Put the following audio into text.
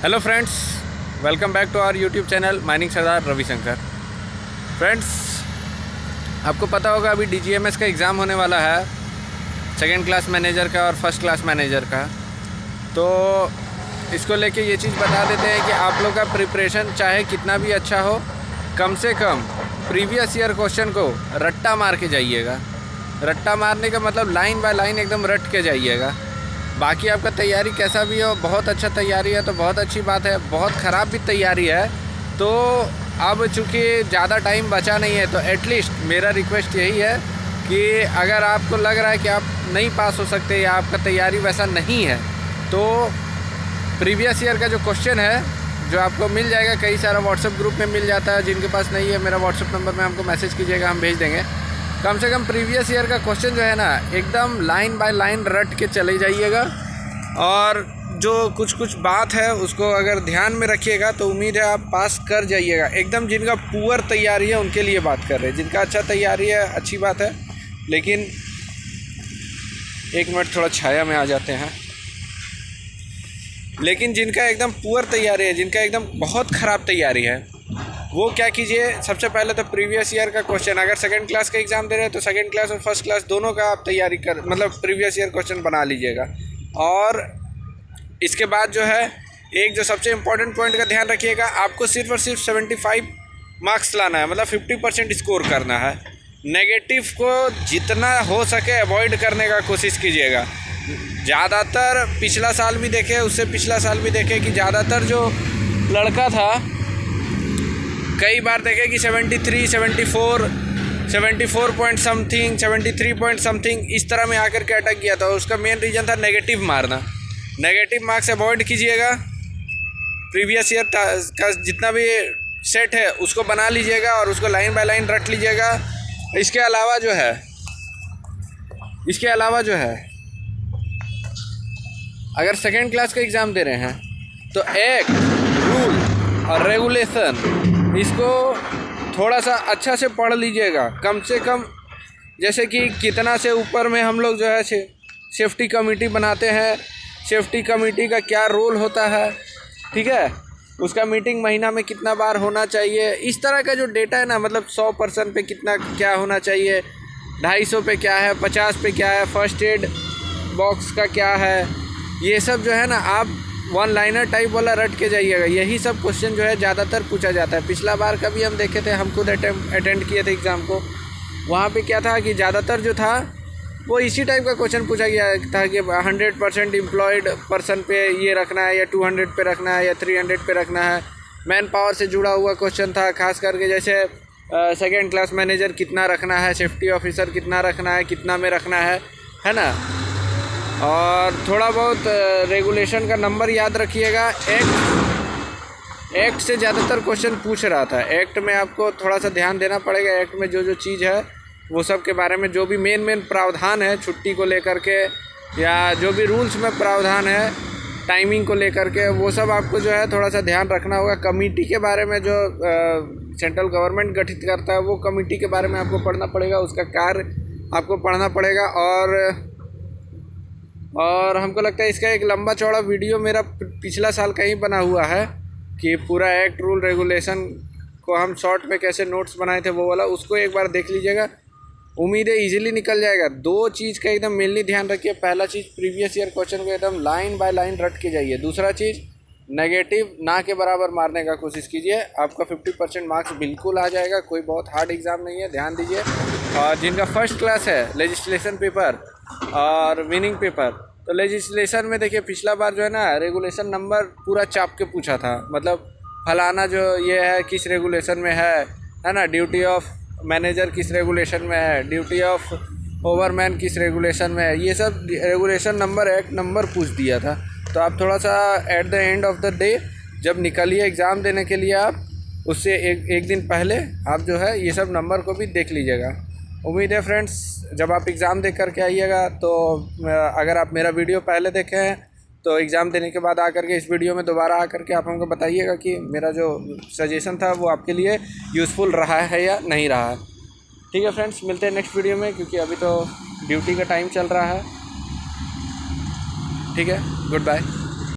Hello friends, welcome back to our YouTube channel mining Sardar Ravishankar. Friends, आपको पता होगा अभी DGMS का एग्ज़ाम होने वाला है, सेकेंड क्लास मैनेजर का और फर्स्ट क्लास मैनेजर का। तो इसको लेके ये चीज़ बता देते हैं कि आप लोग का प्रिपरेशन चाहे कितना भी अच्छा हो, कम से कम प्रीवियस ईयर क्वेश्चन को रट्टा मार के जाइएगा। रट्टा मारने का मतलब लाइन बाय लाइन एकदम रट के जाइएगा। बाकी आपका तैयारी कैसा भी हो, बहुत अच्छा तैयारी है तो बहुत अच्छी बात है, बहुत ख़राब भी तैयारी है तो अब चूँकि ज़्यादा टाइम बचा नहीं है तो एटलीस्ट मेरा रिक्वेस्ट यही है कि अगर आपको लग रहा है कि आप नहीं पास हो सकते या आपका तैयारी वैसा नहीं है तो प्रीवियस ईयर का जो क्वेश्चन है जो आपको मिल जाएगा, कई सारा व्हाट्सएप ग्रुप में मिल जाता है। जिनके पास नहीं है मेरा व्हाट्सएप नंबर में हमको मैसेज कीजिएगा, हम भेज देंगे। कम से कम प्रीवियस ईयर का क्वेश्चन जो है ना एकदम लाइन बाय लाइन रट के चले जाइएगा और जो कुछ बात है उसको अगर ध्यान में रखिएगा तो उम्मीद है आप पास कर जाइएगा। एकदम जिनका पुअर तैयारी है उनके लिए बात कर रहे हैं, जिनका अच्छा तैयारी है अच्छी बात है, लेकिन एक मिनट थोड़ा छाया में आ जाते हैं। लेकिन जिनका एकदम पुअर तैयारी है, जिनका एकदम बहुत ख़राब तैयारी है, वो क्या कीजिए, सबसे पहले तो प्रीवियस ईयर का क्वेश्चन, अगर सेकंड क्लास का एग्ज़ाम दे रहे हैं तो सेकंड क्लास और फर्स्ट क्लास दोनों का आप तैयारी कर मतलब प्रीवियस ईयर क्वेश्चन बना लीजिएगा। और इसके बाद जो है एक जो सबसे इम्पोर्टेंट पॉइंट का ध्यान रखिएगा, आपको सिर्फ और सिर्फ 75 मार्क्स लाना है, मतलब 50% स्कोर करना है। नेगेटिव को जितना हो सके अवॉइड करने का कोशिश कीजिएगा। ज़्यादातर पिछला साल भी देखे, उससे पिछला साल भी देखे कि ज़्यादातर जो लड़का था कई बार देखे कि 73, 74, 74 पॉइंट समथिंग, 73 पॉइंट समथिंग इस तरह में आकर के अटक गया था। उसका मेन रीज़न था नेगेटिव मारना। नेगेटिव मार्क्स अवॉइड कीजिएगा। प्रीवियस ईयर का जितना भी सेट है उसको बना लीजिएगा और उसको लाइन बाय लाइन रट लीजिएगा। इसके अलावा जो है अगर सेकेंड क्लास का एग्ज़ाम दे रहे हैं तो एक्ट, रूल और रेगुलेशन इसको थोड़ा सा अच्छा से पढ़ लीजिएगा। कम से कम जैसे कि कितना से ऊपर में हम लोग जो है सेफ्टी कमेटी बनाते हैं, सेफ्टी कमेटी का क्या रोल होता है, ठीक है, उसका मीटिंग महीना में कितना बार होना चाहिए, इस तरह का जो डेटा है ना, मतलब 100% पे कितना क्या होना चाहिए, 250 पे क्या है, 50 पे क्या है, फर्स्ट एड बॉक्स का क्या है, ये सब जो है ना आप वन लाइनर टाइप वाला रट के जाइएगा। यही सब क्वेश्चन जो है ज़्यादातर पूछा जाता है। पिछला बार का भी हम देखे थे, हम खुद अटेंड किए थे एग्ज़ाम को। वहाँ पे क्या था कि ज़्यादातर जो था वो इसी टाइप का क्वेश्चन पूछा गया था कि 100% एम्प्लॉयड पर्सन पे ये रखना है या 200 पे रखना है या 300 पे रखना है। मैन पावर से जुड़ा हुआ क्वेश्चन था, खास करके जैसे सेकेंड क्लास मैनेजर कितना रखना है, सेफ्टी ऑफिसर कितना रखना है, कितना में रखना है ना। और थोड़ा बहुत रेगुलेशन का नंबर याद रखिएगा। एक्ट से ज़्यादातर क्वेश्चन पूछ रहा था। एक्ट में आपको थोड़ा सा ध्यान देना पड़ेगा। एक्ट में जो चीज़ है वो सब के बारे में, जो भी मेन प्रावधान है छुट्टी को लेकर के या जो भी रूल्स में प्रावधान है टाइमिंग को लेकर के, वो सब आपको जो है थोड़ा सा ध्यान रखना होगा। कमेटी के बारे में जो सेंट्रल गवर्नमेंट गठित करता है वो कमेटी के बारे में आपको पढ़ना पड़ेगा, उसका कार्य आपको पढ़ना पड़ेगा। और हमको लगता है इसका एक लंबा चौड़ा वीडियो मेरा पिछला साल का ही बना हुआ है कि पूरा एक्ट, रूल, रेगुलेशन को हम शॉर्ट में कैसे नोट्स बनाए थे वो वाला, उसको एक बार देख लीजिएगा। उम्मीद है इजीली निकल जाएगा। दो चीज़ का एकदम मेनली ध्यान रखिए। पहला चीज़, प्रीवियस ईयर क्वेश्चन को एकदम लाइन बाय लाइन रट के जाइए। दूसरा चीज़, नेगेटिव ना के बराबर मारने का कोशिश कीजिए, आपका 50% मार्क्स बिल्कुल आ जाएगा। कोई बहुत हार्ड एग्ज़ाम नहीं है, ध्यान दीजिए। और जिनका फर्स्ट क्लास है, लेजिस्लेशन पेपर और मीनिंग पेपर, तो लेजिस्लेशन में देखिए पिछला बार जो है ना रेगुलेशन नंबर पूरा चाप के पूछा था, मतलब फलाना जो ये है किस रेगुलेशन में है ना, ड्यूटी ऑफ मैनेजर किस रेगुलेशन में है, ड्यूटी ऑफ ओवरमैन किस रेगुलेशन में है, ये sub regulation number, act number पूछ दिया था। तो आप थोड़ा सा at the end of the day जब निकलिए एग्ज़ाम देने के लिए, आप उससे एक दिन पहले आप जो है ये सब नंबर को भी देख लीजिएगा। उम्मीद है फ्रेंड्स जब आप एग्ज़ाम दे करके आइएगा तो अगर आप मेरा वीडियो पहले देखे हैं तो एग्ज़ाम देने के बाद आकर के इस वीडियो में दोबारा आकर के आप हमको बताइएगा कि मेरा जो सजेशन था वो आपके लिए यूज़फुल रहा है या नहीं रहा है। ठीक है फ्रेंड्स, मिलते हैं नेक्स्ट वीडियो में, क्योंकि अभी तो ड्यूटी का टाइम चल रहा है। ठीक है, गुड बाय।